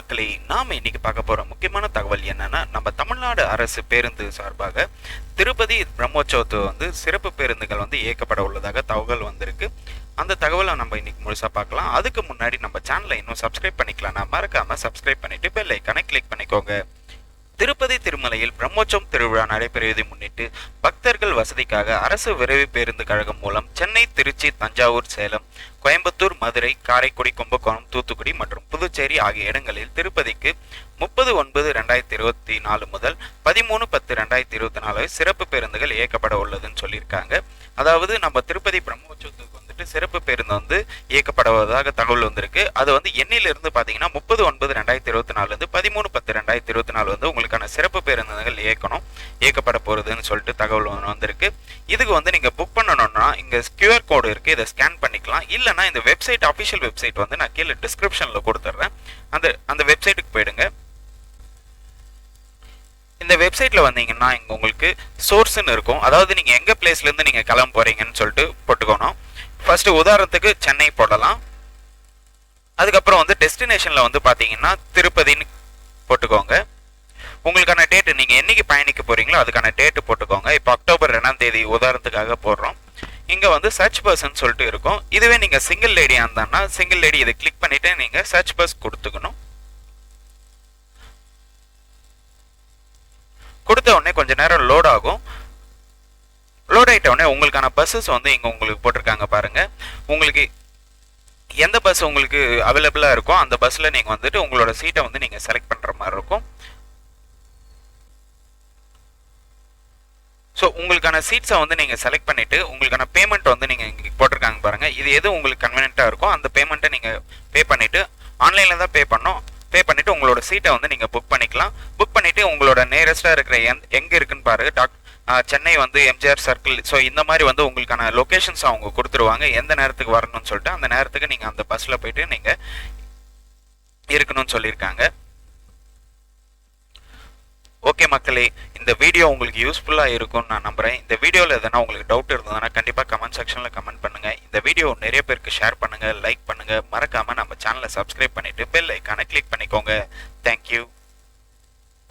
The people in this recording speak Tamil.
மக்களே, நாம இன்னைக்கு பார்க்க போற முக்கியமான தகவல் என்னன்னா, நம்ம தமிழ்நாடு அரசு பேருந்து சார்பாக திருப்பதி பிரம்மோற்சவத்துக்கு சிறப்பு பேருந்துகள் இயக்கப்பட உள்ளதாக தகவல் வந்திருக்கு. அந்த தகவலை நம்ம இன்னைக்கு முழுசா பார்க்கலாம். அதுக்கு முன்னாடி நம்ம சேனலை இன்னும் சப்ஸ்கிரைப் பண்ணிக்கலாம்னா மறக்காம சப்ஸ்கிரைப் பண்ணிட்டு பெல் ஐக்கானை கிளிக் பண்ணிக்கோங்க. திருப்பதி திருமலையில் பிரம்மோற்சவம் திருவிழா நடைபெறுவதை முன்னிட்டு பக்தர்கள் வசதிக்காக அரசு விரைவு பேருந்து கழகம் மூலம் சென்னை, திருச்சி, தஞ்சாவூர், சேலம், கோயம்புத்தூர், மதுரை, காரைக்குடி, கும்பகோணம், தூத்துக்குடி மற்றும் புதுச்சேரி ஆகிய இடங்களில் திருப்பதிக்கு 30/9/2024 முதல் 13/10/2024 சிறப்பு பேருந்துகள் இயக்கப்பட உள்ளதுன்னு சொல்லியிருக்காங்க. அதாவது நம்ம திருப்பதி பிரம்மோற்சவத்துக்கு சிறப்பு பேருந்து இயக்கப்படுவதாக தகவல் வந்திருக்கு. அது எண்ணிலிருந்து பார்த்தீங்கன்னா 30/9/2024 13/10/2024 உங்களுக்கான சிறப்பு பேருந்துகள் இயக்கப்பட போறதுன்னு சொல்லிட்டு தகவல் வந்திருக்கு. இதுக்கு நீங்க புக் பண்ணணும்னா இங்க QR கோடு இருக்கு, இதை ஸ்கேன் பண்ணிக்கலாம். இல்லைன்னா இந்த வெப்சைட், அஃபிஷியல் வெப்சைட் நான் கீழே டிஸ்கிரிப்ஷன்ல கொடுத்துட்றேன். அந்த வெப்சைட்டுக்கு போயிடுங்க. இந்த வெப்சைட்ல வந்தீங்கன்னா இங்க உங்களுக்கு சோர்ஸ்ன்னு இருக்கும். அதாவது நீங்க எங்க பிளேஸ்ல இருந்து நீங்க கிளம்ப போறீங்கன்னு சொல்லிட்டு போட்டுக்கணும். ஃபர்ஸ்ட் உதாரணத்துக்கு சென்னை போடலாம். அதுக்கப்புறம் டெஸ்டினேஷன்ல பாத்தீங்கன்னா திருப்பதின்னு போட்டுக்கோங்க. உங்களுக்கான டேட், நீங்க என்னைக்கு பயணிக்க போறீங்களோ அதுக்கான டேட் போட்டுக்கோங்க. இப்போ அக்டோபர் 2ஆம் தேதி உதாரணத்துக்காக போடுறோம். இங்க சர்ச் பர்சன் சொல்லிட்டு இருக்கும். இதுவே நீங்க சிங்கிள் லேடியா இருந்தான்னா சிங்கிள் லேடி இதை கிளிக் பண்ணிட்டு நீங்க சர்ச் பர்ஸ் கொடுத்துக்கணும். கொடுத்த உடனே கொஞ்ச நேரம் லோட் ஆகும். லோட் ஆகிட்ட உடனே உங்களுக்கான பஸ்ஸஸ் இங்கே உங்களுக்கு போட்டிருக்காங்க பாருங்க. உங்களுக்கு எந்த பஸ் உங்களுக்கு அவைலபிளாக இருக்கோ அந்த பஸ்ஸில் நீங்கள் உங்களோட சீட்டை நீங்கள் செலக்ட் பண்ணுற மாதிரி இருக்கும். ஸோ உங்களுக்கான சீட்ஸை நீங்கள் செலக்ட் பண்ணிவிட்டு உங்களுக்கான பேமெண்ட் நீங்கள் இங்கே போட்டிருக்காங்க பாருங்கள். இது எது உங்களுக்கு கன்வீனியண்ட்டாக இருக்கோ அந்த பேமெண்ட்டை நீங்கள் பே பண்ணிவிட்டு ஆன்லைனில் தான் பே பண்ணோம். பே பண்ணிவிட்டு உங்களோட சீட்டை நீங்கள் புக் பண்ணிக்கலாம். புக் பண்ணிவிட்டு உங்களோட நியரஸ்ட்டாக இருக்கிற எங்கே இருக்குன்னு பாருங்கள். சென்னை எம்ஜிஆர் சர்க்கிள். ஸோ இந்த மாதிரி உங்களுக்கான லொக்கேஷன்ஸ் அவங்க கொடுத்துருவாங்க. எந்த நேரத்துக்கு வரணும்னு சொல்லிட்டு அந்த நேரத்துக்கு நீங்கள் அந்த பஸ்ஸில் போயிட்டு நீங்கள் இருக்கணும்னு சொல்லியிருக்காங்க. ஓகே மக்களே, இந்த வீடியோ உங்களுக்கு யூஸ்ஃபுல்லாக இருக்கும்னு நான் நம்புகிறேன். இந்த வீடியோவில் எதனா உங்களுக்கு டவுட் இருந்ததுன்னா கண்டிப்பாக கமெண்ட் செக்ஷனில் கமெண்ட் பண்ணுங்கள். இந்த வீடியோ நிறைய பேருக்கு ஷேர் பண்ணுங்கள், லைக் பண்ணுங்கள். மறக்காமல் நம்ம சேனலை சப்ஸ்கிரைப் பண்ணிவிட்டு பெல் ஐக்கானை கிளிக் பண்ணிக்கோங்க. தேங்க்யூ.